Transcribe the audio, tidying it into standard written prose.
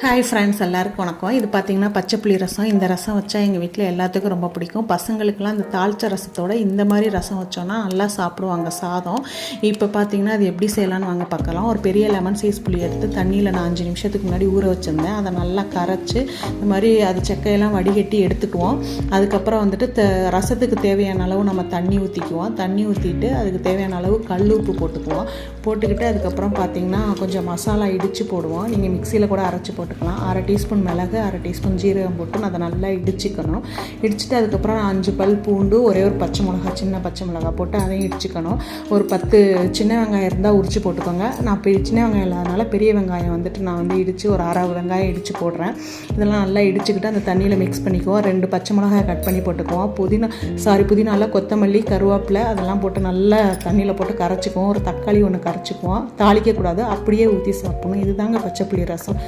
Hi friends, எல்லாருக்கும் வணக்கம். இது பார்த்திங்கன்னா பச்சை புளி ரசம். இந்த ரசம் வச்சா எங்கள் வீட்டில் எல்லாத்துக்கும் ரொம்ப பிடிக்கும். பசங்களுக்கெல்லாம் இந்த தாளிச்ச ரசத்தோடு இந்த மாதிரி ரசம் வச்சோன்னா நல்லா சாப்பிடுவாங்க சாதம். இப்போ பார்த்திங்கன்னா அது எப்படி செய்யலான்னு வாங்க பார்க்கலாம். ஒரு பெரிய லெமன் சைஸ் புளி எடுத்து தண்ணியில் நான் 5 நிமிஷத்துக்கு முன்னாடி ஊற வச்சுருந்தேன். அதை நல்லா கரைச்சி இந்த மாதிரி அது செக்கையெல்லாம் வடிகட்டி எடுத்துக்குவோம். அதுக்கப்புறம் வந்துட்டு ரசத்துக்கு தேவையான அளவு நம்ம தண்ணி ஊற்றிக்குவோம். தண்ணி ஊற்றிட்டு அதுக்கு தேவையான அளவு கல் உப்பு போட்டுக்குவோம். போட்டுக்கிட்டு அதுக்கப்புறம் பார்த்திங்கன்னா கொஞ்சம் மசாலா இடித்து போடுவோம். நீங்கள் மிக்சியில் கூட அரைச்சி போட்டுக்கலாம். 1/2 டீஸ்பூன் மிளகு, 1/2 டீஸ்பூன் ஜீரகம் போட்டு அதை நல்லா இடிச்சிக்கணும். இடிச்சிட்டு அதுக்கப்புறம் 5 பல் பூண்டு, ஒரே ஒரு பச்சை மிளகா, சின்ன பச்சை மிளகா போட்டு அதையும் இடிச்சிக்கணும். ஒரு 10 சின்ன வெங்காயம் இருந்தால் உரிச்சு போட்டுக்கோங்க. நான் சின்ன வெங்காயம் இல்லாதனால பெரிய வெங்காயம் வந்துட்டு நான் இடித்து ஒரு 1/2 வெங்காயம் இடித்து போடுறேன். இதெல்லாம் நல்லா இடிச்சுக்கிட்டு அந்த தண்ணியில் மிக்ஸ் பண்ணிக்குவோம். 2 பச்சை மிளகாய் கட் பண்ணி போட்டுக்குவோம். புதினாவில் கொத்தமல்லி, கருவேப்பிலை அதெல்லாம் போட்டு நல்லா தண்ணியில் போட்டு கரைச்சிக்குவோம். ஒரு தக்காளி ஒன்று கரைச்சிக்குவோம். தாளிக்கக்கூடாது, அப்படியே ஊற்றி சாப்பிடணும். இதுதாங்க பச்சை புளி ரசம்.